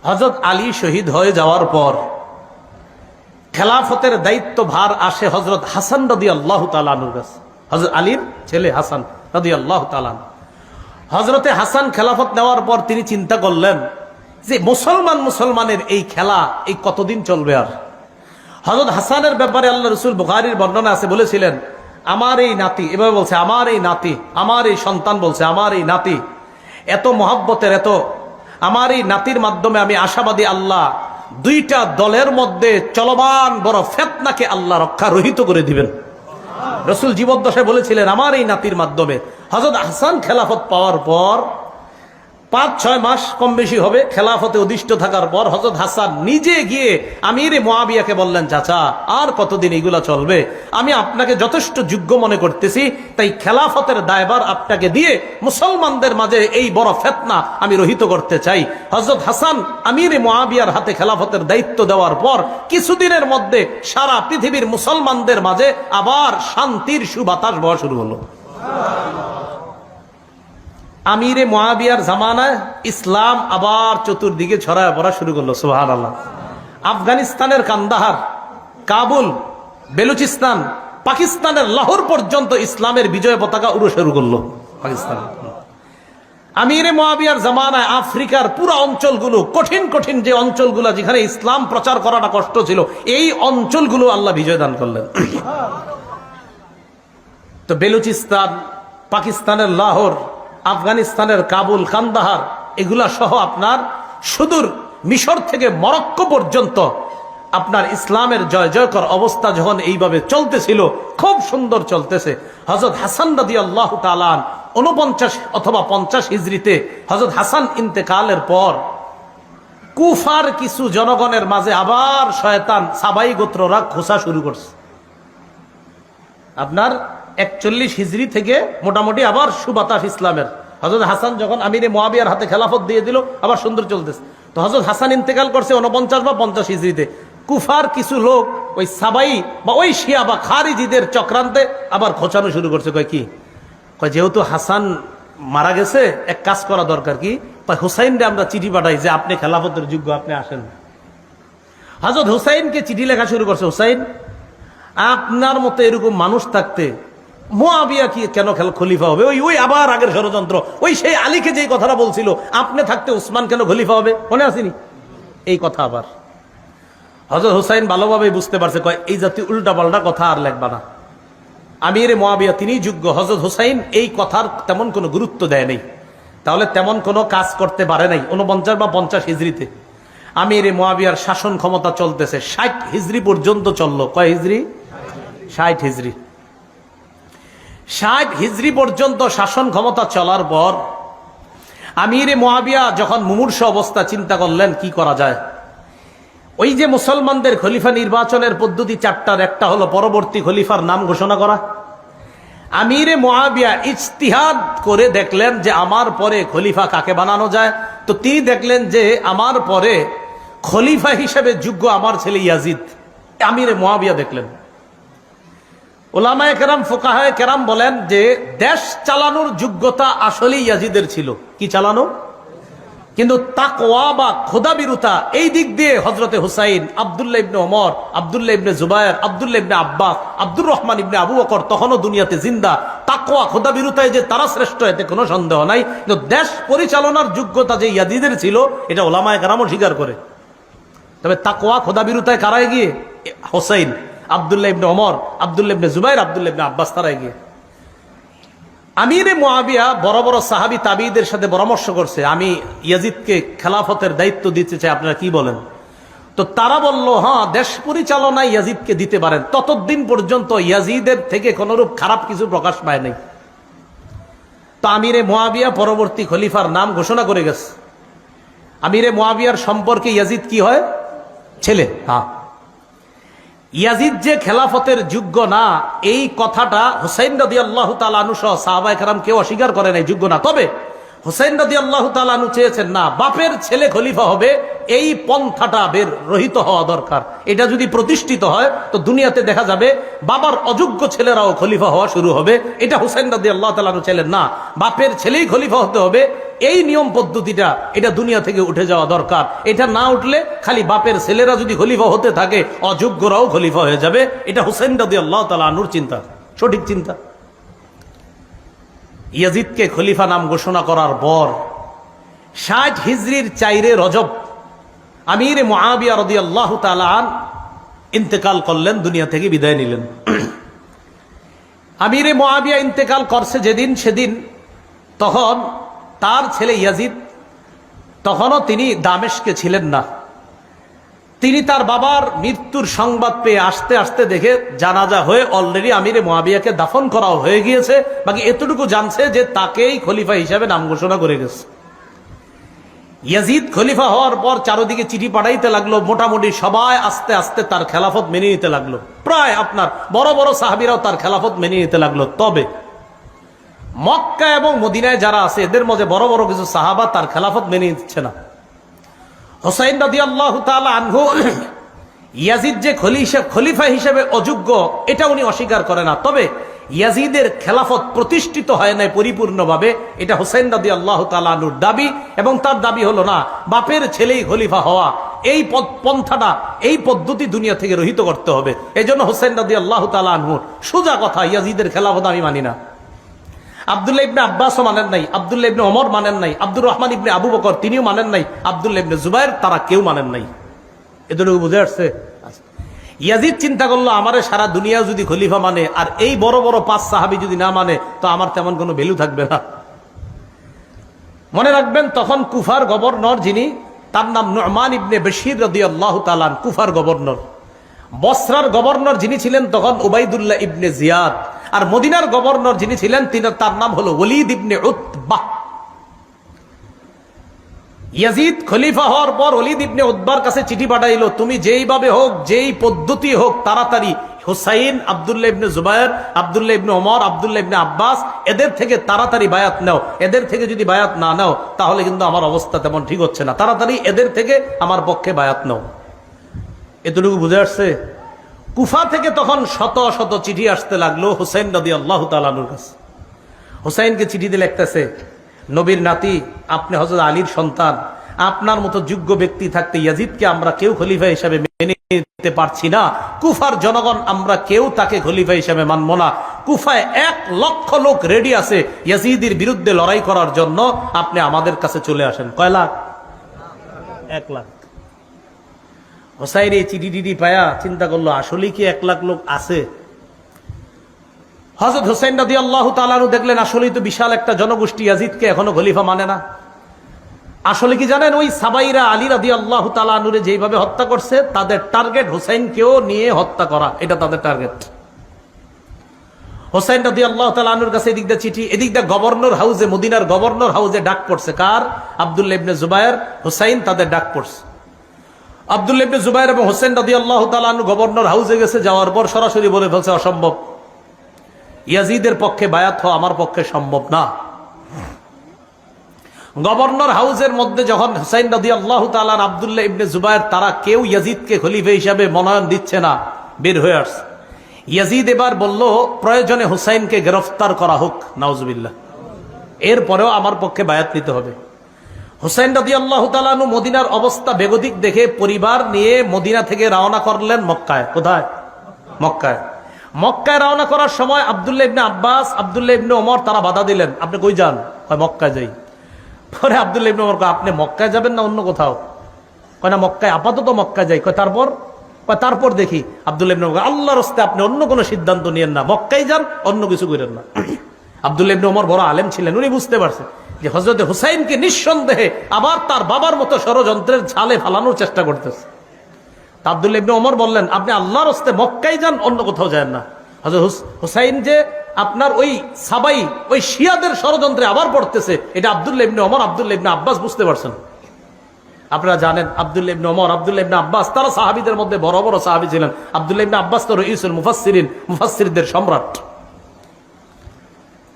হযরত আলী শহীদ হয়ে যাওয়ার পর খেলাফতের দায়িত্ব ভার আসে হযরত হাসান রাদিয়াল্লাহু তাআলা আনহুর কাছে। হযরত আলীর ছেলে হাসান রাদিয়াল্লাহু তাআলা। হযরতে হাসান খেলাফত নেওয়ার পর তিনি চিন্তা করলেন যে মুসলমানের এই খেলা এই কতদিন চলবে। আর হযরত হাসানের ব্যাপারে আল্লাহ রাসূল বুখারীর বর্ণনা আছে, বলেছিলেন আমার এই নাতি, এভাবে বলছে আমার এই নাতি, আমার এই সন্তান, বলছে আমার এই নাতি এত মহব্বতের, এত আমার এই নাতির মাধ্যমে আমি আশাবাদী আল্লাহ দুইটা দলের মধ্যে চলমান বড় ফিতনাকে আল্লাহ রক্ষা রহিত করে দিবেন। রাসূল জীবদ্দশায় বলেছিলেন আমার এই নাতির মাধ্যমে। হযরত হাসান খেলাফত পাওয়ার পর 5-6 মাস কম বেশি হবে খেলাফতে অধিষ্ঠ থাকার পর হযরত হাসান নিজে গিয়ে আমির মুআবিয়াকে বললেন, চাচা আর কতদিন এগুলা চলবে, আমি আপনাকে যথেষ্ট যোগ্য মনে করতেছি, তাই খেলাফতের দায়ভার আপনাকে দিয়ে মুসলমানদের মাঝে এই বড় ফিতনা আমি রহিত করতে চাই। হযরত হাসান আমির মুআবিয়ার হাতে খেলাফতের দায়িত্ব দেওয়ার পর কিছুদিনের মধ্যে সারা পৃথিবীর মুসলমানদের মাঝে আবার শান্তির সুবাতাস বওয়া শুরু হলো। আমিরে মুআবিয়ার জামানায় ইসলাম আবার চতুর্দিকে ছড়ায় পড়া শুরু করলো। সুবহানাল্লাহ। আফগানিস্তানের কান্দাহার, কাবুল, বেলুচিস্তান, পাকিস্তানের লাহোর পর্যন্ত ইসলামের বিজয় পতাকা উড়ে শুরু করলো পাকিস্তান। আমিরে মুআবিয়ার জামানায় আফ্রিকার পুরো অঞ্চলগুলো, কঠিন কঠিন যে অঞ্চলগুলো যেখানে ইসলাম প্রচার করাটা কষ্ট ছিল, এই অঞ্চলগুলো আল্লাহ বিজয় দান করলেন। তো বেলুচিস্তান, পাকিস্তানের লাহোর, আফগানিস্তানের কাবুল, কান্দাহার, এগুলা সহ আপনার সুদূর মিশর থেকে মরক্কো পর্যন্ত আপনার ইসলামের জয় জয়কর অবস্থা যখন এইভাবে চলতেছিল, খুব সুন্দর চলতেছে, হযরত হাসান রাদিয়াল্লাহু তাআলা 49 অথবা 50 হিজরিতে হযরত হাসান ইন্তেকালের পর কুফার কিছু জনগণের মাঝে আবার শয়তান সাবাই গোত্ররা খোঁচা শুরু করছে। আপনার 41 হিজরি থেকে মোটামুটি আবার সুবাতাস ইসলামের। হযরত হাসান যখন আমিরে মুআবিয়ার হাতে খেলাফত দিয়ে দিল, আবার সুন্দর চলতেছে। তো হযরত হাসান ইন্তেকাল করছে 49 বা 50 হিজরিতে। কুফার কিছু লোক ওই সাবাই বা ওই শিয়া বা খারিজিদের চক্রান্তে আবার খোঁচানো শুরু করছে। কয় কি, কয় যেহেতু হাসান মারা গেছে, এক কাজ করা দরকার। কি, হুসাইনরে আমরা চিঠি পাঠাই যে আপনি খেলাফতের যোগ্য, আপনি আসেন। হযরত হুসাইনকে চিঠি লেখা শুরু করছে, হুসাইন আপনার মতো এরকম মানুষ থাকতে মুআবিয়া কি কেন খলিফা হবে? ওই আবার আগের ষড়যন্ত্র, ওই সেই আলীকে যেই কথাটা বলছিল আপনি থাকতে উসমান কেন খলিফা হবে, মনে আসেনি এই কথা? আবার হযরত হুসাইন ভালোভাবে বুঝতে পারছে, কয় এই জাতীয় উল্টাপাল্টা কথা আর লেখবা না, আমিরে মুআবিয়া তিনিই যোগ্য। হযরত হুসাইন এই কথার তেমন কোনো গুরুত্ব দেয় নাই, তাহলে তেমন কোনো কাজ করতে পারে নাই। 49 বা 50 হিজরিতে আমিরে মুআবিয়ার শাসন ক্ষমতা চলতেছে 60 হিজরি পর্যন্ত চললো। কয় হিজরি? 60 হিজরি। 60 হিজরি পর্যন্ত শাসন ক্ষমতা চলার পর আমিরে মুআবিয়া যখন মুমূর্ষু অবস্থা, চিন্তা করলেন কি করা যায়। ওই যে মুসলমানদের খলিফা নির্বাচনের পদ্ধতি 4টার একটা হলো পরবর্তী খলিফার নাম ঘোষণা করা। আমিরে মুআবিয়া ইজতিহাদ করে দেখলেন যে আমার পরে খলিফা কাকে বানানো যায়। তো তিনি দেখলেন যে আমার পরে খলিফা হিসেবে যোগ্য আমার ছেলে ইয়াজিদ। আমিরে মুআবিয়া দেখলেন। উলামায়ে কেরাম, ফুকাহায়ে কেরাম বলেন যে দেশ চালানোর যোগ্যতা আসলেই ইয়াজিদের ছিল। কি চালানো? কিন্তু তাকওয়া বা খোদাবিরুতা এই দিক দিয়ে হযরতে হুসাইন, আব্দুল্লাহ ইবনে ওমর, আব্দুল্লাহ ইবনে জুবায়ের, আব্দুল্লাহ ইবনে আব্বাস, আব্দুর রহমান ইবনে আবু বকর তখনও দুনিয়াতে জিন্দা। তাকওয়া খোদাবিরুতায় যে তারা শ্রেষ্ঠ, এতে কোনো সন্দেহ নাই। কিন্তু দেশ পরিচালনার যোগ্যতা যে ইয়াজিদের ছিল, এটা উলামায়ে কেরামও স্বীকার করে। তবে তাকওয়া খোদাবিরুতায় কারা এগিয়ে? হুসাইন, আব্দুল্লাহ ইবনে ওমর, আব্দুল্লাহ ইবনে জুবায়ের, আব্দুল্লাহ ইবনে আব্বাস, তারা এগিয়ে। আমিরে মুআবিয়া বড় বড় সাহাবী তাবিঈদের সাথে পরামর্শ করছে, আমি ইয়াজিদকে খেলাফতের দায়িত্ব দিতে চাই, আপনারা কি বলেন? তো তারা বলল, হ্যাঁ, দেশ পরিচালনায় ইয়াজিদকে দিতে পারেন। ততদিন পর্যন্ত ইয়াজিদের থেকে কোনরূপ খারাপ কিছু প্রকাশ পায় নাই। তো আমিরে মুআবিয়া পরবর্তী খলিফার নাম ঘোষণা করে গেছে। আমিরে মুআবিয়ার সম্পর্কে ইয়াজিদ কি হয়? ছেলে। হ্যাঁ, ইয়াজিদ যে খেলাফতের যোগ্য না, এই কথাটা হুসাইন রাদিয়াল্লাহু তাআলা আনহু সহ সাহাবায়ে কেরাম কেউ অস্বীকার করে নাই, যোগ্য না। তবে হুসাইন রাদিয়াল্লাহু তাআলা আনহু চেয়েছেন, না, বাপের ছেলে খলিফা হবে, এই পন্থাটা বের রহিত হওয়া দরকার। এটা যদি প্রতিষ্ঠিত হয় তো দুনিয়াতে দেখা যাবে বাবার অযোগ্য ছেলেরাও খলিফা হওয়া শুরু হবে। এটা হুসাইন রাদিয়াল্লাহু তাআলা আনহু ছিলেন না, বাপের ছেলেই খলিফা হতে হবে, এই নিয়ম পদ্ধতিটা এটা দুনিয়া থেকে উঠে যাওয়া দরকার। এটা না উঠলে খালি বাপের ছেলেরা যদি খলিফা হতে থাকে অযোগ্যরাও খলিফা হয়ে যাবে। এটা হুসাইন রাদিয়াল্লাহু তাআলা আনহুর চিন্তা, সঠিক চিন্তা। ইয়াজিদকে খলিফা নাম ঘোষণা করার পর 60 হিজরির 4 রজব আমির মুআবিয়া রাদিয়াল্লাহু তাআলা আন ইন্তেকাল করলেন, দুনিয়া থেকে বিদায় নিলেন। আমিরে মুআবিয়া ইন্তেকাল করছে যেদিন, সেদিন তখন তার ছেলে ইয়াজিদ, তখনও তিনি দামেস্কে ছিলেন না। তিনি তার বাবার মৃত্যুর সংবাদ পেয়ে আসতে আসতে দেখে জানাজা হয়ে অলরেডি আমিরে মুআবিয়াকে দাফন করাও হয়ে গিয়েছে। বাকি এতটুকু জানছে যে তাকেই খলিফা হিসাবে নাম ঘোষণা করে গেছে। ইয়াজিদ খলিফা হওয়ার পর চারদিকে চিঠি পাঠাইতে লাগলো, মোটামুটি সবাই আস্তে আস্তে তার খেলাফত মেনে নিতে লাগলো। প্রায় আপনার বড় বড় সাহাবীরাও তার খেলাফত মেনে নিতে লাগলো। তবে মক্কা এবং মদিনায় যারা আছে এদের মধ্যে বড় বড় কিছু সাহাবা তার খেলাফত মেনে নিচ্ছে না। হুসাইন রাদিয়াল্লাহু তাআলা আনহু ইয়াজিদ যে খলিফা হিসেবে অযোগ্য এটা উনি অস্বীকার করে না। তবে ইয়াজিদের খেলাফত প্রতিষ্ঠিত হয় নাই পরিপূর্ণভাবে, এটা হুসাইন রাদিয়াল্লাহু তাআলা আনহুর দাবি। এবং তার দাবি হলো না বাপের ছেলেই খলিফা হওয়া, এই পন্থাটা এই পদ্ধতি দুনিয়া থেকে রহিত করতে হবে। এই জন্য হুসাইন রাদিয়াল্লাহু তাআলা আনহুর সোজা কথা, ইয়াজিদের খেলাফত আমি মানি না। আব্দুল্লাহ ইবনে আব্বাসও মানেন নাই, আব্দুল্লাহ ইবনে ওমর মানেন নাই, আব্দুর রহমান ইবনে আবু বকর তিনিও মানেন নাই, আব্দুল্লাহ ইবনে জুবায়ের তারা কেউ মানেন নাই। এতটুকু বুঝে আসছে? ইয়াজিদ চিন্তা করলো আমারে সারা দুনিয়া যদি খলিফা মানে আর এই বড় বড় 5 সাহাবী যদি না মানে তো আমার তেমন কোনো ভ্যালু থাকবে না। মনে রাখবেন তখন কুফার গভর্নর যিনি, তার নাম নু'মান ইবনে বশীর রাদিয়াল্লাহু তাআলা, কুফার গভর্নর। বসরার গভর্নর যিনি ছিলেন তখন উবাইদুল্লাহ ইবনে জিয়াদ। আর মদিনার গভর্নর যিনি ছিলেন তার নাম হলো ওয়ালিদ ইবনে উতবাহ। ইয়াজিদ খলিফা হওয়ার পর ওয়ালিদ ইবনে উতবার কাছে চিঠি পাঠাইলো, তুমি যেইভাবে হোক যেই পদ্ধতি হোক তাড়াতাড়ি হুসাইন, আব্দুল্লাহ ইবনে জুবায়ের, আব্দুল্লাহ ইবনে ওমর, আব্দুল্লাহ ইবনে আব্বাস এদের থেকে তাড়াতাড়ি বায়াত নাও। এদের থেকে যদি বায়াত না নাও তাহলে কিন্তু আমার অবস্থা তেমন ঠিক হচ্ছে না, তাড়াতাড়ি এদের থেকে আমার পক্ষে বায়াত নাও। এতটুকু বুঝে আসছে? কুফা থেকে তখন শত শত চিঠি আসতে লাগলো হুসাইন রাদিয়াল্লাহু তাআলা আনহুর কাছে। হুসাইনকে চিঠিতে লিখতেছে, নবীর নাতি, আপনি হযরত আলীর সন্তান, আপনার মতো যোগ্য ব্যক্তি থাকতে ইয়াজিদকে আমরা কেউ খলিফা হিসেবে মেনে নিতে পারছি না। কুফার জনগণ আমরা কেউ তাকে খলিফা হিসেবে মানব না। কুফায় 1 লক্ষ লোক রেডি আছে ইয়াজিদের বিরুদ্ধে লড়াই করার জন্য, আপনি আমাদের কাছে চলে আসেন। কয় লাখ? 1 লাখ। হুসাইন এই চিঠি পায়া চিন্তা করলো আসলে কি 1 লাখ লোক আছে? হযরত হুসাইন রাদিয়াল্লাহু তাআলা আনহু দেখলেন আসলেই তো বিশাল একটা জনগোষ্ঠী ইয়াজিদকে এখনো খলিফা মানে না। আসলে কি জানেন, ওই সাবাইরা আলী রাদিয়াল্লাহু তাআলা আনহুরে যেভাবে হত্যা করছে তাদের টার্গেট হুসাইনকেও নিয়ে হত্যা করা, এটা তাদের টার্গেট। হুসাইন রাদিয়াল্লাহু তাআলা আনহুর কাছে এদিক দিয়ে চিঠি, এদিক দিয়ে গভর্নর হাউসে, মদিনার গভর্নর হাউসে ডাক পড়ছে। কার? আব্দুল্লাহ ইবনে জুবায়ের, হুসাইন, তাদের ডাক পড়ছে। আব্দুল্লাহ ইবনে জুবায়ের এবং হুসাইন রাদিয়াল্লাহু তাআলা আনহু গভর্নর হাউসে গেছে, যাওয়ার পর সরাসরি বলে ফেলছে অসম্ভব, ইয়াজিদের পক্ষে বায়াত হওয়া আমার পক্ষে সম্ভব না। গভর্নর হাউসের মধ্যে যখন হুসাইন রাদিয়াল্লাহু তাআলা আর আব্দুল্লাহ ইবনে জুবায়ের তারা কেউ ইয়াজিদকে খলিফা হিসাবে মনোনয়ন দিচ্ছে না, বের হয়ে আসছে। ইয়াজিদ এবার বলল প্রয়োজনে হুসাইনকে গ্রেফতার করা হোক, নাউজুবিল্লাহ, এরপরেও আমার পক্ষে বায়াত নিতে হবে। হুসাইন রাদিয়াল্লাহু তাআলা আনহু মদিনার অবস্থা বেগতিক দেখে পরিবার নিয়ে মদিনা থেকে রওনা করলেন মক্কায়। কোথায়? মক্কায়। মক্কায় রওনা করার সময় আব্দুল্লাহ ইবনে আব্বাস, আব্দুল্লাহ ইবনে ওমর তারা বাধা দিলেন, আপনি কই যান? কয় মক্কায় যাই। পরে আব্দুল্লাহ ইবনে ওমর কয় আপনি মক্কায় যাবেন না অন্য কোথাও? কয় না মক্কায়, আপাতত মক্কায় যাই। কয় তারপর? কয় তারপর দেখি। আব্দুল্লাহ ইবনে ওমর আল্লাহর রাস্তায় আপনি অন্য কোনো সিদ্ধান্ত নিয়েন না, মক্কায় যান, অন্য কিছু করেন না। আব্দুল্লাহ ইবনে ওমর বড় আলেম ছিলেন, উনি বুঝতে পারছেন যে হযরত হুসাইনকে নিঃসন্দেহে আবার তার বাবার মতো ষড়যন্ত্রের জালে ফালানোর চেষ্টা করতেছে। আব্দুল্লাহ ইবনে ওমর বললেন আপনি আল্লাহর রাস্তায় মক্কায় যান, অন্য কোথাও যান না। হযরত হুসাইন যে আপনার ওই সাবাই, ওই শিয়াদের ষড়যন্ত্রে আবার পড়তেছে, এটা আব্দুল্লাহ ইবনে ওমর, আব্দুল্লাহ ইবনে আব্বাস বুঝতে পারছেন। আপনারা জানেন আব্দুল্লাহ ইবনে ওমর, আব্দুল্লাহ ইবনে আব্বাস তারা সাহাবীদের মধ্যে বড় বড় সাহাবী ছিলেন। আব্দুল্লাহ ইবনে আব্বাস তো রাইসুল মুফাসসিরিন, মুফাসসিরদের সম্রাট।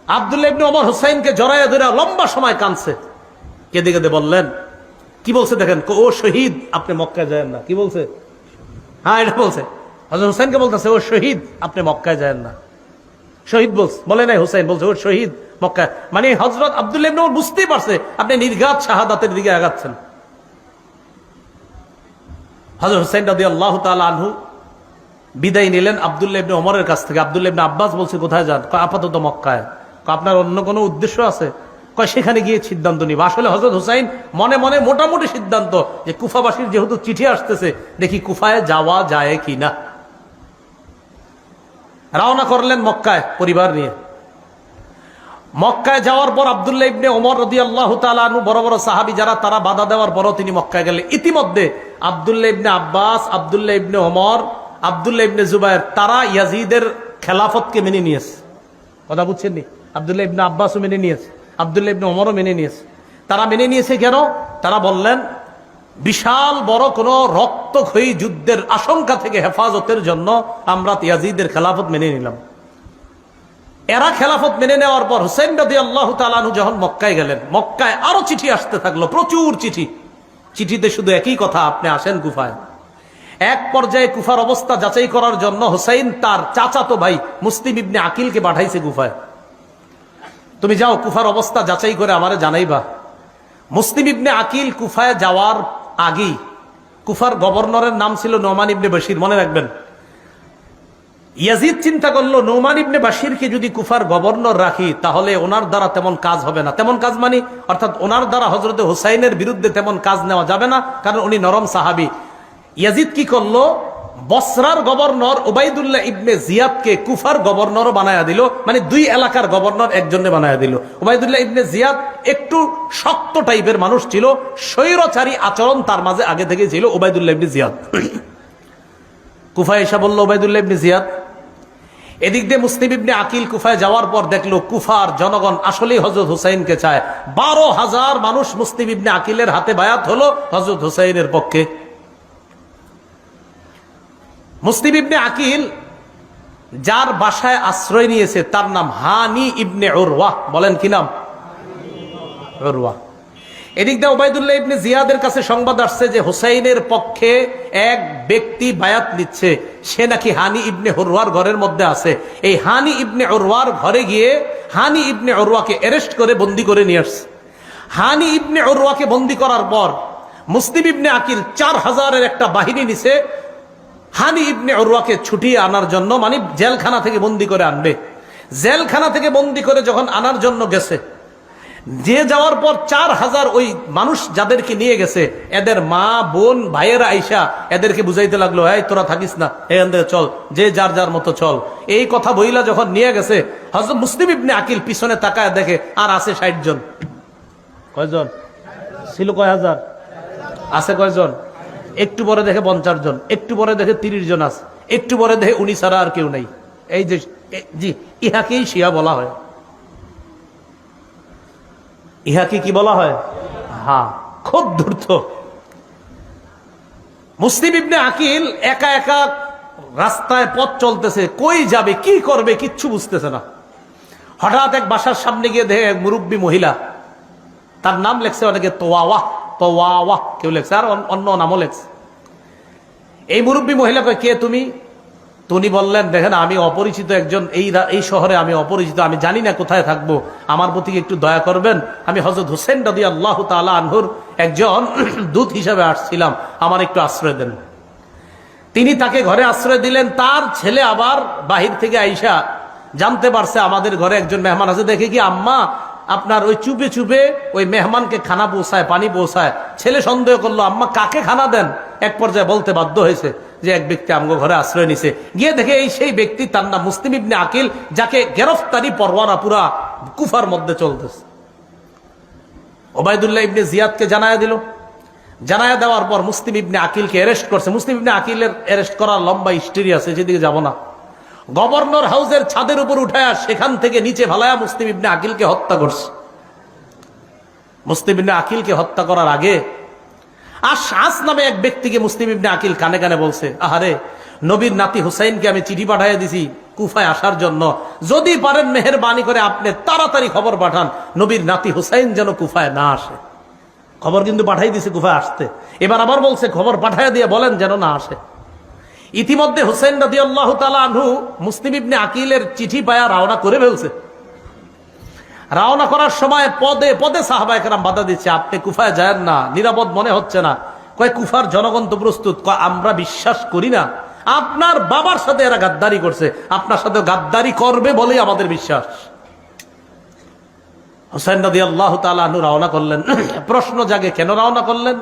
আব্দুল্লাহ ইবনে ওমর হুসাইনকে জড়াইয়া ধরে লম্বা সময় কাঁদছে, কেঁদে কেঁদে বললেন, কি বলছে দেখেন, ও শহীদ, আপনি মক্কায় যায়েন না। কি বলছে? হ্যাঁ, এটা বলছে। হযরত হুসাইনকে বলতেছে ও শহীদ, আপনি মক্কায় যায়েন না। শহীদ বলে নাই হুসাইন, বলছে ও শহীদ, মক্কায়। মানে হযরত আব্দুল্লাহ ইবনে ওমর বুঝতেই পারছে আপনি নির্ঘাত শাহাদাতের দিকে আগাচ্ছেন। হযরত হুসাইন রাদিয়াল্লাহু তাআলা আনহু বিদায় নিলেন আব্দুল্লাহ ইবনে ওমরের কাছ থেকে। আব্দুল্লাহ ইবনে আব্বাস বলছে কোথায় যান? আপাতত মক্কায়। আপনার অন্য কোনো উদ্দেশ্য আছে? সেখানে গিয়ে সিদ্ধান্ত নিব। আসলে হযরত হুসাইন মনে মনে মোটামুটি সিদ্ধান্ত যে কুফাবাসীর যেহেতু চিঠি আসতেছে, দেখি কুফায় যাওয়া যায় কিনা। রওনা করলেন মক্কায় পরিবার নিয়ে। মক্কায় যাওয়ার পর আব্দুল্লাহ ইবনে ওমর রাদিয়াল্লাহু তাআলা আনহু বড় বড় সাহাবী যারা, তারা বাধা দেওয়ার পরও তিনি মক্কায় গেলেন। ইতিমধ্যে আব্দুল্লাহ ইবনে আব্বাস, আব্দুল্লাহ ইবনে ওমর, আব্দুল্লাহ ইবনে জুবায়ের তারা ইয়াজিদের খেলাফতকে মেনে নিয়েছে। কথা বুঝছেন নি? আব্দুল্লাহ ইবনে আব্বাসও মেনে নিয়েছে, আব্দুল্লাহ ইবনে ওমরও মেনে নিয়েছে। তারা মেনে নিয়েছে কেন? তারা বললেন বিশাল বড় কোনো রক্তক্ষয়ী যুদ্ধের আশঙ্কা থেকে হেফাজতের জন্য আমরা ইয়াজিদের খেলাফত মেনে নিলাম। এরা খেলাফত মেনে নেওয়ার পর হুসাইন রাদিয়াল্লাহু তাআলা আনহু যখন মক্কায় গেলেন, মক্কায় আরো চিঠি আসতে থাকলো, প্রচুর চিঠি। চিঠিতে শুধু একই কথা, আপনি আসেন কুফায়। এক পর্যায়ে কুফার অবস্থা যাচাই করার জন্য হুসাইন তার চাচাতো ভাই মুসলিম ইবনে আকিলকে পাঠাইছে কুফায়। তুমি যাও কুফার অবস্থা যাচাই করে আমারে জানাইবা। মুসলিম ইবনে আকিল কুফায় যাওয়ার আগেই কুফার গভর্নরের নাম ছিল নোমান ইবনে বশির, মনে রাখবেন। ইয়াজিদ চিন্তা করলো নোমান ইবনে বাশিরকে যদি কুফার গভর্নর রাখি তাহলে ওনার দ্বারা তেমন কাজ হবে না। তেমন কাজ মানে অর্থাৎ ওনার দ্বারা হযরতে হুসাইনের বিরুদ্ধে তেমন কাজ নেওয়া যাবে না, কারণ উনি নরম সাহাবী। ইয়াজিদ কি করলো, বসরার গভর্নর উবাইদুল্লাহ ইবনে জিয়াদকে কুফার গভর্নরও বানায়া দিল। মানে দুই এলাকার গভর্নর একজনে বানায়া দিল। উবাইদুল্লাহ ইবনে জিয়াদ একটু শক্ত টাইপের মানুষ ছিল, স্বৈরচারী আচরণ তার মাঝে আগে থেকে ছিল উবাইদুল্লাহ ইবনে জিয়াদ। কুফায় এসে বলল উবাইদুল্লাহ ইবনে জিয়াদ। এদিক দিয়ে মুসলিম ইবনে আকিল কুফায় যাওয়ার পর দেখলো কুফার জনগণ আসলেই হযরত হুসাইনকে চায়। 12,000 মানুষ মুসলিম ইবনে আকিলের হাতে বায়াত হলো হযরত হুসাইনের পক্ষে। মুসলিম ইবনে আকিল যার বাসায় আশ্রয় নিয়েছে তার নাম হানি ইবনে উরওয়া। বলেন কি নাম? উরওয়া। এদিক দিয়ে উবাইদুল্লাহ ইবনে জিয়াদের কাছে সংবাদ আসছে যে হুসাইনের পক্ষে এক ব্যক্তি বায়াত নিচ্ছে, সে নাকি হানি ইবনে উরওয়ার ঘরের মধ্যে আছে। এই হানি ইবনে উরওয়ার ঘরে গিয়ে হানি ইবনে উরওয়াকে অ্যারেস্ট করে বন্দী করে নিয়ে আসছে। হানি ইবনে উরওয়াকে বন্দী করার পর মুসলিম ইবনে আকিল 4000-এর একটা বাহিনী নিছে হানি ইবনে উরওয়াকে ছুটিয়ে আনার জন্য, মানে জেলখানা থেকে বন্দী করে আনবে। জেলখানা থেকে বন্দী করে যখন আনার জন্য গেছে, যে যাওয়ার পর 4000 ওই মানুষ যাদেরকে নিয়ে গেছে এদের মা বোন ভাইয়েরা আইসা এদেরকে বুঝাইতে লাগলো, এই তোরা থাকিস না, এখান থেকে চল, যে যার যার মতো চল। এই কথা বইলা যখন নিয়ে গেছে, হযরত মুসলিম ইবনে আকিল পিছনে তাকায় দেখে আর আছে 60 জন। কয়জন ছিল? কয় হাজার আছে? কয়জন? একটু পরে দেখে 50 জন, একটু পরে দেখে 30 জন আছে, একটু পরে দেখে উনি ছাড়া আর কেউ নাই। এই যে জি, ইহাকেই শিয়া বলা হয়। ইহাকে কি বলা হয়? হ্যাঁ, খুব ধূর্ত। মুসলিম ইবনে আকিল একা একা রাস্তায় পথ চলতেছে, কই যাবে কি করবে কিচ্ছু বুঝতেছে না। হঠাৎ এক বাসার সামনে গিয়ে দেখে এক মুরব্বী মহিলা, তার নাম লেখছে অনেকে তোয়াওয়া, তোয়াওয়া কেউ লেখছে, আর অন্য নামও লেখছে। এই মুরব্বী মহিলা কয়, কে তুমি? উনি বললেন, দেখেন আমি অপরিচিত একজন, এই শহরে আমি অপরিচিত, আমি জানি না কোথায় থাকবো, আমার প্রতি একটু দয়া করবেন। আমি হযরত হুসাইন রাদিয়াল্লাহু তাআলা আনহুর একজন দূত হিসাবে আসছিলাম, আমার একটু আশ্রয় দেন। তিনি তাকে ঘরে আশ্রয় দিলেন। তার ছেলে আবার বাহির থেকে আইসা জানতে পারছে আমাদের ঘরে একজন মেহমান আছে, দেখে কি আম্মা আপনার ওই চুপে চুপে ওই মেহমানকে খানা পৌঁছায়, পানি পৌঁছায়। ছেলে সন্দেহ করলো আম্মা কাকে খানা দেন। এক পর্যায়ে বলতে বাধ্য হয়েছে যে এক ব্যক্তি আমগো ঘরে আশ্রয় নিছে। গিয়ে দেখে এই সেই ব্যক্তি, তার নাম মুসলিম ইবনে আকিল, যাকে গ্রেফতারি পরোয়ানা পুরা কুফার মধ্যে চলতেছে। উবাইদুল্লাহ ইবনে জিয়াদকে জানায়া দিল। জানায়া দেওয়ার পর মুসলিম ইবনে আকিলকে অ্যারেস্ট করছে। মুসলিম ইবনে আকিলের অ্যারেস্ট করার লম্বা হিস্টরি আছে, সেদিকে যাব না। গভর্নর হাউসের ছাদের উপর উঠায়া সেখান থেকে নিচে ফালায়া মুসলিম ইবনে আকিলকে হত্যা করছে। মুসলিম ইবনে আকিলকে হত্যা করার আগে আশআস নামে এক ব্যক্তিকে মুসলিম ইবনে আকিল কানে কানে বলছে, আহারে নবীর নাতি হুসাইনকে আমি চিঠি পাঠাইয়া দিছি কুফায় আসার জন্য, যদি পারেন মেহেরবানি করে আপনি তাড়াতাড়ি খবর পাঠান নবীর নাতি হুসাইন যেন কুফায় না আসে। খবর কিন্তু পাঠাই দিছে কুফায় আসতে। এবার আবার বলছে খবর পাঠাইয়া দিয়ে বলেন যেন না আসে। ইতিমধ্যে হুসাইন রাদিয়াল্লাহু তাআলা আনহু মুসলিম ইবনে আকিলের চিঠি পায়া রওনা করে ফেলছে। রওনা করার সময় পদে পদে সাহাবায়ে কেরাম বাধা দিচ্ছে, আপনি কুফায় যায়েন না, নিরাপদ মনে হচ্ছে না। কয় কুফার জনগণ তো প্রস্তুত। কয় আমরা বিশ্বাস করি না, আপনার বাবার সাথে এরা গাদ্দারি করছে, আপনার সাথে গাদ্দারি করবে বলেই আমাদের বিশ্বাস। হুসাইন রাদিয়াল্লাহু তাআলা আনহু রওনা করলেন। প্রশ্ন জাগে, কেন রওনা করলেন?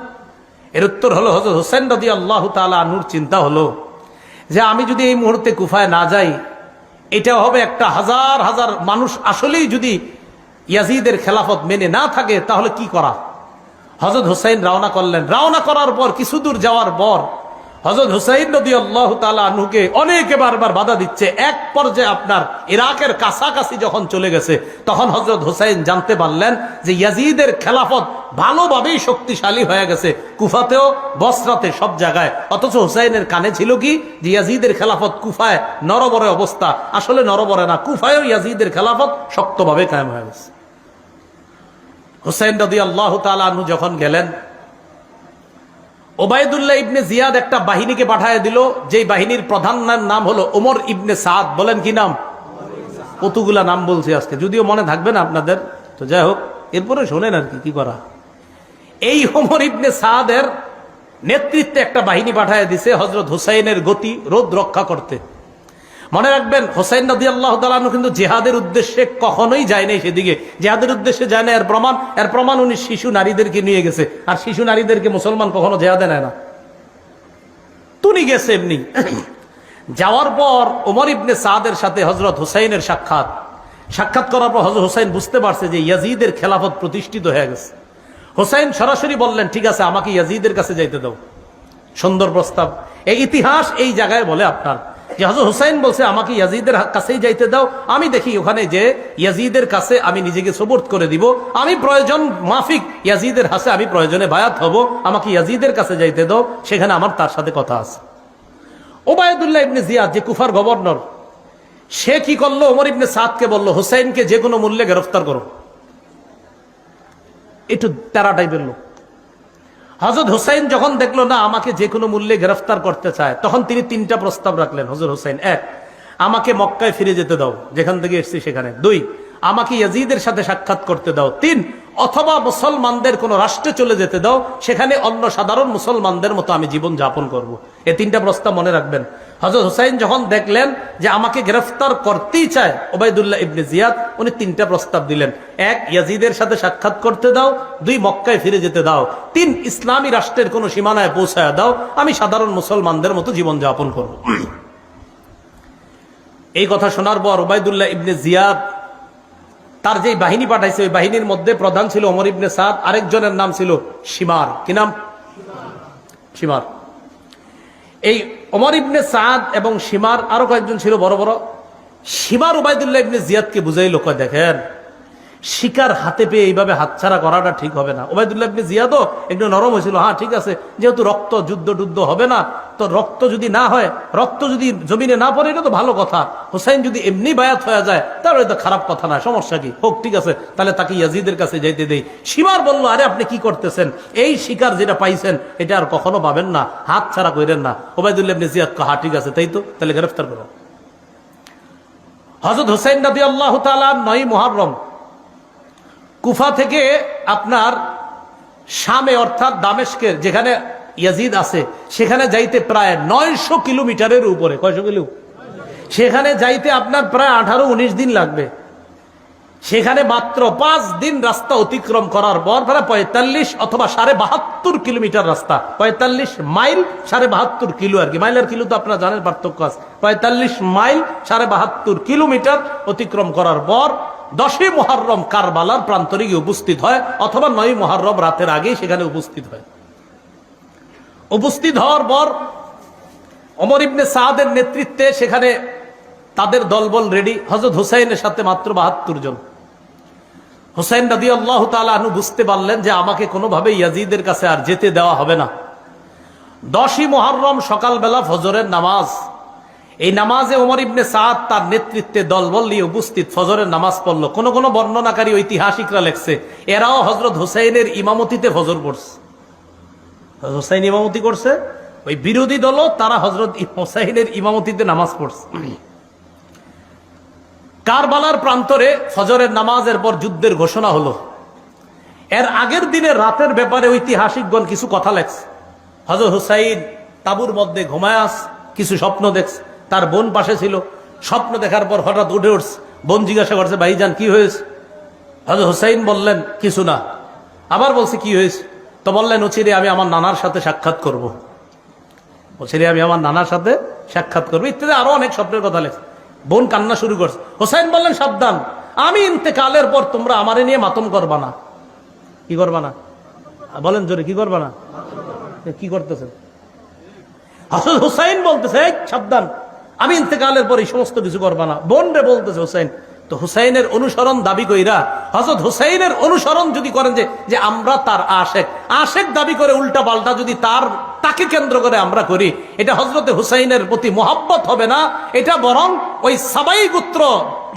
এর উত্তর হলো, হযরত হুসাইন রাদিয়াল্লাহু তাআলা আনহুর চিন্তা হলো যে আমি যদি এই মুহূর্তে কুফায় না যাই, এটা হবে একটা হাজার হাজার মানুষ আসলেই যদি ইয়াজিদের খেলাফত মেনে না থাকে তাহলে কি করা। হযরত হুসাইন রওনা করলেন। রওনা করার পর কিছু দূর যাওয়ার পর হযরত হুসাইন রাদিয়াল্লাহু তাআলা আনহুকে অনেকে বারবার বাধা দিচ্ছে। এক পর্যায়ে আপনার ইরাকের কাছাকাছি যখন চলে গেছে, তখন হযরত হুসাইন জানতে পারলেন যে ইয়াজিদের খেলাফত ভালোভাবেই শক্তিশালী হয়ে গেছে, কুফাতেও, বসরাতে, সব জায়গায়। অথচ হুসাইনের কানে ছিল কি যে ইয়াজিদের খেলাফত কুফায় নরবরে অবস্থা। আসলে নরবরে না, কুফায়ও ইয়াজিদের খেলাফত শক্তভাবে কায়েম হয়ে গেছে। হুসাইন রাদিয়াল্লাহু তাআলা আনহু যখন গেলেন, ওবায়দুল্লাহ ইবনে জিয়াদ একটা বাহিনীকে পাঠিয়ে দিল, যেই বাহিনীর প্রধান নাম হলো ওমর ইবনে সাদ। বলেন কি নাম? কতগুলা নাম বলছি আজকে, যদিও মনে থাকবে না আপনাদের, তো যাই হোক এরপরে শোনেন আর কি করা। এই ওমর ইবনে সাদের নেতৃত্বে একটা বাহিনী পাঠিয়ে দিছে হযরত হুসাইনের গতি রোধ রক্ষা করতে। মনে রাখবেন, হুসাইন রাদিয়াল্লাহু তাআলা আনহু কিন্তু জিহাদের উদ্দেশ্যে কখনোই যায় নাই সেদিকে, জিহাদের উদ্দেশ্যে যায় না। এর প্রমাণ উনি শিশু নারীদেরকে নিয়ে গেছে, আর শিশু নারীদেরকে মুসলমান কখনো জিহাদে নেয় না, তুমি গেছে এমনি। যাওয়ার পর ওমর ইবনে সাদের সাথে হযরত হুসাইনের সাক্ষাৎ করার পর হযরত হুসাইন বুঝতে পারছে যে ইয়াজিদের খেলাফত প্রতিষ্ঠিত হয়ে গেছে। হুসাইন সরাসরি বললেন, ঠিক আছে, আমাকে ইয়াজিদের কাছে যাইতে দাও। সুন্দর প্রস্তাব। এই ইতিহাস এই জায়গায় বলে আপনার যে হযরত হুসাইন বলছে, আমাকে ইয়াজিদের কাছেই যাইতে দাও, আমি দেখি ওখানে যে ইয়াজিদের কাছে আমি নিজেকে সুবর্দ করে দিব, আমি প্রয়োজন মাফিক ইয়াজিদের হাতে আমি প্রয়োজনে বায়াত হব, আমাকে ইয়াজিদের কাছে যাইতে দাও, সেখানে আমার তার সাথে কথা আছে। ওবায়দুল্লাহ ইবনে জিয়াদ, যে কুফার গভর্নর, সে কি করলো, ওমর ইবনে সাদকে বলল, হুসাইনকে যে কোনো মূল্যে গ্রেফতার করো। একটু তেরা টাইপের লোক। হযরত হুসাইন যখন দেখলো না আমাকে যে কোনো মূল্যে গ্রেফতার করতে চায়, তখন তিনি তিনটা প্রস্তাব রাখলেন হযরত হুসাইন। এক, আমাকে মক্কায় ফিরে যেতে দাও, যেখান থেকে এসেছি সেখানে। দুই, আমাকে ইয়াজিদের সাথে সাক্ষাৎ করতে দাও। তিন, অথবা মুসলমানদের কোন রাষ্ট্রে চলে যেতে দাও, সেখানে অন্য সাধারণ মুসলমানদের মতো আমি জীবন যাপন করব। এই তিনটা প্রস্তাব মনে রাখবেন। হযরত হুসাইন যখন দেখলেন যে আমাকে গ্রেফতার করতেই চায় ওবায়দুল্লাহ ইবনে জিয়াদ, উনি তিনটা প্রস্তাব দিলেন। এক, ইয়াজিদের সাথে সাক্ষাৎ করতে দাও। দুই, মক্কায় ফিরে যেতে দাও। তিন, ইসলামী রাষ্ট্রের কোন সীমানায় পৌঁছায় দাও, আমি সাধারণ মুসলমানদের মতো জীবন যাপন করব। এই কথা শোনার পর ওবায়দুল্লাহ ইবনে জিয়াদ তার যে বাহিনী পাঠাইছে, ওই বাহিনীর মধ্যে প্রধান ছিল ওমর ইবনে সাদ, আরেকজনের নাম ছিল শিমার। কি নাম? শিমার। এই ওমর ইবনে সাদ এবং শিমার, আরো কয়েকজন ছিল বড় বড়। শিমার ওবায়দুল্লাহ ইবনে জিয়াদকে বুঝাইল, কয় দেখেন, শিকার হাতে পেয়ে এইভাবে হাতছাড়া করাটা ঠিক হবে না। ওবায়দুল্লাহ ইবনে জিয়াদও একটু নরম হয়েছিল, হ্যাঁ ঠিক আছে, যেহেতু রক্ত যুদ্ধ হবে না, তো রক্ত যদি না হয়, রক্ত যদি জমিনে না পড়ে, এটা তো ভালো কথা। হুসাইন যদি এমনি বায়াত হয়ে যায় তাহলে এটা খারাপ কথা না, সমস্যা কি, হোক, ঠিক আছে, তাহলে তাকে ইয়াজিদের কাছে যাইতে দেই। শিমার বলল, আরে আপনি কি করতেছেন, এই শিকার যেটা পাইছেন এটা আর কখনো পাবেন না, হাত ছাড়া কইরেন না। ওবায়দুল্লাহ ইবনে জিয়াদ, হ্যাঁ ঠিক আছে, তাই তো, তাহলে গ্রেফতার করো। হযরত হুসাইন রাদিয়াল্লাহু তাআলা 9 মুহররম কুফা থেকে আপনার শামে, অর্থাৎ দামেস্কের যেখানে ইয়াজিদ আছে, সেখানে যাইতে প্রায় 900 কিলোমিটারের উপরে। কয়শো কিলো? সেখানে যাইতে আপনার প্রায় 18-19 দিন লাগবে। সেখানে মাত্র 5 দিন রাস্তা অতিক্রম করার পর প্রায় 45 অথবা 72.5 কিলোমিটার রাস্তা, 45 মাইল 72.5 কিলো আর কি, মাইলের কিলো তো আপনারা জানেন পার্থক্য আছে। 45 মাইল 72.5 কিলোমিটার অতিক্রম করার পর 10 মুহররম কারবালার প্রান্তরে গিয়ে উপস্থিত হয়, অথবা 9 মুহররম রাতের আগেই সেখানে উপস্থিত হয়। উপস্থিত হওয়ার পর ওমর ইবনে সাদের নেতৃত্বে সেখানে তাদের দলবল রেডি। হযরত হুসাইনের সাথে মাত্র 72 জন। হুসাইন রাদিয়াল্লাহু তাআলা আনহু বুঝতে পারলেন যে আমাকে কোনোভাবে ইয়াজিদের কাছে আর যেতে দেওয়া হবে না। 10 মুহররম সকালবেলা ফজরের নামাজ, এই নামাজে ওমর ইবনে সাদ তার নেতৃত্বে দলবল নিয়ে উপস্থিত ফজরের নামাজ পড়লো। কোন কোন বর্ণনাকারী ঐতিহাসিকরা লেখছে এরাও হযরত হুসাইনের ইমামতিতে ফজর পড়ছে। হুসাইন ইমামতি করছে, ওই বিরোধী দলও তারা হযরত হুসাইনের ইমামতিতে নামাজ পড়ছে। কারবালার প্রান্তরে ফজরের নামাজের পর যুদ্ধের ঘোষণা হলো। এর আগের দিনের রাতের ব্যাপারে ঐতিহাসিকগণ কিছু কথা লেখছে। হযরত হুসাইন তাঁবুর মধ্যে ঘুমায় আস, কিছু স্বপ্ন দেখছে, তার বোন পাশে ছিল। স্বপ্ন দেখার পর হঠাৎ উঠে উঠছে, বোন জিজ্ঞাসা করছে ভাইজান কি হয়েছে? হযরত হুসাইন বললেন কিছু না। আবার বলছে কি হয়েছে? তো বললেন অচিরে আমি আমার নানার সাথে সাক্ষাৎ করব, অচিরে আমি আমার নানার সাথে সাক্ষাৎ করবো, ইত্যাদি আরো অনেক স্বপ্নের কথা লেখছে। বোন কান্না শুরু করছে। হুসাইন বললেন সাবধান, আমি ইন্তেকালের পর তোমরা আমারে নিয়ে মাতম করবা না। কি করবা না বলেন জোরে, কি করবা না? কি করতেছেন? হযরত হুসাইন বলতেছে এই সাবধান, আমি ইন্তেকালের পর এই সমস্ত কিছু করবা না। বোন রে বলতেছে হুসাইন। তো হুসাইনের অনুসরণ দাবি কইরা, হযরত হুসাইনের অনুসরণ যদি করেন যে আমরা তার আশেক, আশেক দাবি করে উল্টা পাল্টা যদি তাকে কেন্দ্র করে আমরা করি, এটা হযরতে হুসাইনের প্রতি মোহাব্বত হবে না, এটা বরং ওই সাবাই গোত্র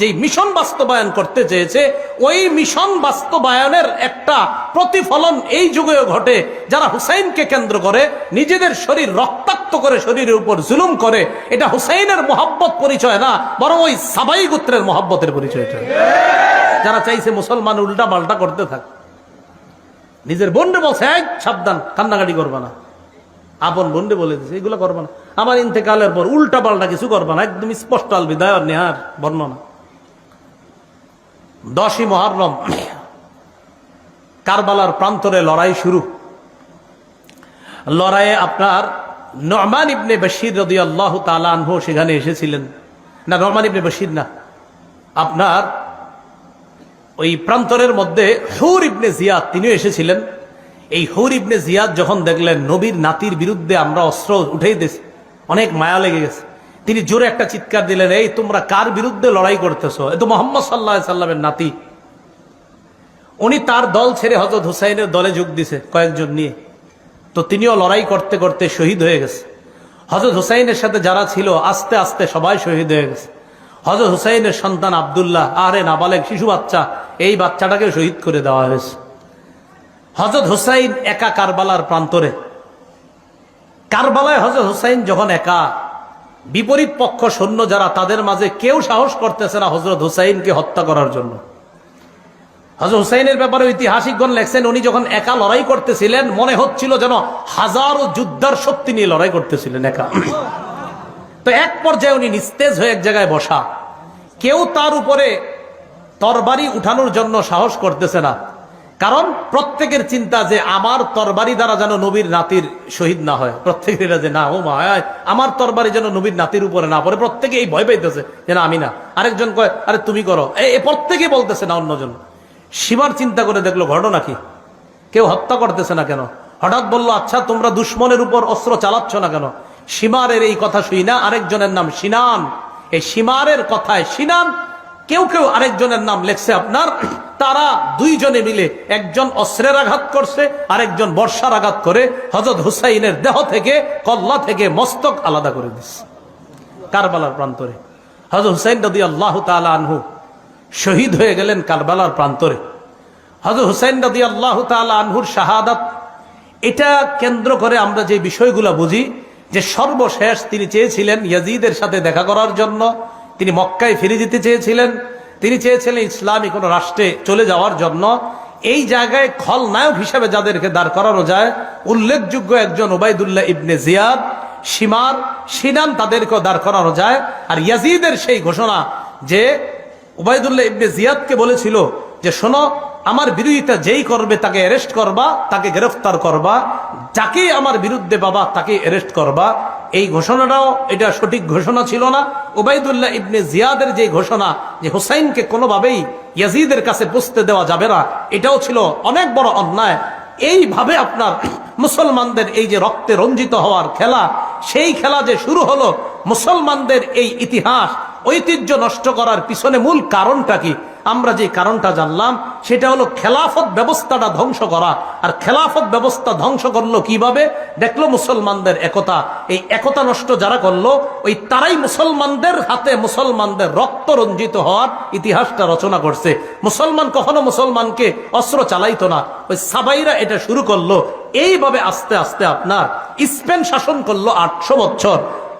যেই মিশন বাস্তবায়ন করতে চেয়েছে ওই মিশন বাস্তবায়নের একটা প্রতিফলন এই যুগেও ঘটে। যারা হুসাইনকে কেন্দ্র করে নিজেদের শরীর রক্তাক্ত করে, শরীরের উপর জুলুম করে, এটা হুসাইনের মোহাব্বত পরিচয় না, বরং ওই সাবাই গোত্রের মোহাব্বতের পরিচয়টা। যারা চাইছে মুসলমান উল্টা পাল্টা করতে থাক, নিজের বোনরে বলছে এক সাবধান, কান্নাকাটি করবা না। আপন বোনরে বলে দিছে এগুলো করবা না, আমার ইন্তেকালের পর উল্টা পাল্টা কিছু করবা না। একদম স্পষ্ট আল বিদায় নেহার বর্ণনা। 10ই মুহররম কারবালার প্রান্তরে লড়াই শুরু। লড়াইয়ে আপনার নু'মান ইবনে বশির রাদিয়াল্লাহু তাআলা আনহু সেখানে এসেছিলেন। না, নু'মান ইবনে বশির না, আপনার ওই প্রান্তরের মধ্যে হুর ইবনে জিয়াদ তিনিও এসেছিলেন। এই হুর ইবনে জিয়াদ যখন দেখলেন নবীর নাতির বিরুদ্ধে আমরা অস্ত্র উঠেই দিয়েছি, অনেক মায়া লেগে গেছে, তিনি জোরে একটা চিৎকার দিলেন, এই তোমরা কার বিরুদ্ধে লড়াই করতেছো? এ তো মুহাম্মদ সাল্লাল্লাহু আলাইহি সাল্লামের নাতি। উনি তার দল ছেড়ে হযরত হুসাইনের দলে যোগ দিছে কয়েকজন নিয়ে। তো তিনিও লড়াই করতে করতে শহীদ হয়ে গেছে। হযরত হুসাইনের সাথে যারা ছিল আস্তে আস্তে সবাই শহীদ হয়ে গেছে। হযরত হুসাইনের সন্তান আব্দুল্লাহ, আরে নাবালেগ শিশু বাচ্চা, এই বাচ্চাটাকে শহীদ করে দেওয়া হয়েছে। হযরত হুসাইন একা কারবালার প্রান্তরে। কারবালায় হযরত হুসাইন যখন একা, বিপরীত পক্ষ সৈন্য যারা, তাদের মাঝে কেউ সাহস করতেছে না হযরত হুসাইনকে হত্যা করার জন্য। হযরত হুসাইনের ব্যাপারে ঐতিহাসিকগণ লেখছেন, উনি যখন একা লড়াই করতেছিলেন মনে হচ্ছিল যেন হাজারো যোদ্ধার শক্তি নিয়ে লড়াই করতেছিলেন একা। তো এক পর্যায়ে উনি নিস্তেজ হয়ে এক জায়গায় বসা, কেউ তার উপরে তরবারি উঠানোর জন্য সাহস করতেছে না, কারণ প্রত্যেকের চিন্তা যে আমার তরবারি দ্বারা যেন নবীর নাতির শহীদ না হয়। প্রত্যেকের যে না, ও মা, আমার তরবারি যেন নবীর নাতির উপরে না পড়ে, প্রত্যেকে এই ভয় পাইতেছে যে না আমি না। আরেকজন কয় আরে তুমি করো, প্রত্যেকে বলতেছে না অন্যজন। সীমার চিন্তা করে দেখলো ঘটনা কি, কেউ হত্যা করতেছে না কেন। হঠাৎ বললো আচ্ছা তোমরা দুশ্মনের উপর অস্ত্র চালাচ্ছ না কেন? সীমারের এই কথা শুই না, আরেকজনের নাম সিনান। এই সীমারের কথায় সিনান, কেউ কেউ আরেকজনের নাম লেখছে আপনার, তারা দুইজনে মিলে একজন অস্ত্রের আঘাত করছে, আরেকজন বর্ষার আঘাত করে হযরত হুসাইনের দেহ থেকে, কল্লা থেকে মস্তক আলাদা করে দিচ্ছে কারবালার প্রান্তরে। হযরত হুসাইন রাদিয়াল্লাহু তাআলা আনহু শহীদ হয়ে গেলেন কারবালার প্রান্তরে। হযরত হুসাইন রাদিয়াল্লাহু তাআলা আনহুর শাহাদাত, এটা কেন্দ্র করে আমরা যে বিষয়গুলো বুঝি, যে সর্বশেষ তিনি চেয়েছিলেন ইয়াজিদের সাথে দেখা করার জন্য, তিনি মক্কায় ফিরে যেতে চেয়েছিলেন, তিনি চেয়েছিলেন ইসলামী কোন রাষ্ট্রে চলে যাওয়ার জন্য। এই জায়গায় খলনায়ক হিসেবে যাদেরকে দাঁড় করানো যায়, উল্লেখযোগ্য একজন উবাইদুল্লাহ ইবনে জিয়াদ, সিমার, সিনান, তাদেরকেও দাঁড় করানো যায়। আর ইয়াজিদের সেই ঘোষণা যে উবাইদুল্লাহ ইবনে জিয়াদকে বলেছিল যে শোনো, আমার বিরোধিতা যেই করবে তাকে অ্যারেস্ট করবা, তাকে গ্রেফতার করবা, যাকেই আমার বিরুদ্ধে পাবা তাকে অ্যারেস্ট করবা। এই ঘোষণাটাও এটা সঠিক ঘোষণা ছিল না। উবাইদুল্লাহ ইবনে জিয়াদের যে ঘোষণা যে হুসাইনকে কোনোভাবেই ইয়াজিদের কাছে পৌঁছতে দেওয়া যাবে না, এটাও ছিল অনেক বড় অন্যায়। এইভাবে আপনার মুসলমানদের এই যে রক্তে রঞ্জিত হওয়ার খেলা, সেই খেলা যে শুরু হলো, মুসলমানদের এই ইতিহাস ঐতিহ্য নষ্ট করার পিছনে মূল কারণটা কি? আমরা যে কারণটা জানলাম সেটা হলো খেলাফত ব্যবস্থাটা ধ্বংস করা। আর খেলাফত ব্যবস্থা ধ্বংস করলো কিভাবে? দেখলো মুসলমানদের একতা, এই একতা নষ্ট যারা করলো, ওই তারাই মুসলমানদের হাতে মুসলমানদের রক্ত রঞ্জিত হওয়ার ইতিহাসটা রচনা করছে। মুসলমান কখনো মুসলমানকে অস্ত্র চালাইতো না, ওই সাবাইরা এটা শুরু করলো। এইভাবে আস্তে আস্তে আপনার স্পেন শাসন করলো 800 বছর।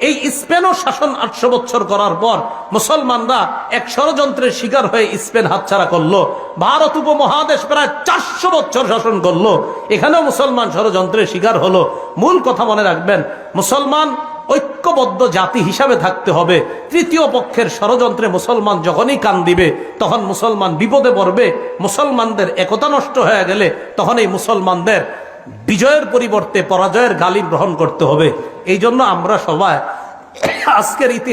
এই স্পেনও শাসন 800 বছর করার পর মুসলমানরা এক ষড়যন্ত্রের শিকার হয়ে স্পেন হাতছাড়া করলো। ভারত উপমহাদেশ প্রায় 400 বছর শাসন করলো, এখানেও মুসলমান ষড়যন্ত্রের শিকার হলো। মূল কথা মনে রাখবেন, মুসলমান ঐক্যবদ্ধ জাতি হিসাবে থাকতে হবে। তৃতীয় পক্ষের ষড়যন্ত্রে মুসলমান যখনই কান দিবে তখন মুসলমান বিপদে পড়বে। মুসলমানদের একতা নষ্ট হয়ে গেলে তখন এই মুসলমানদের বিজয়ের পরিবর্তে পরাজয়ের গালি গ্রহণ করতে হবে। এই জন্য আমরা সবাই আজকের ইতিহাস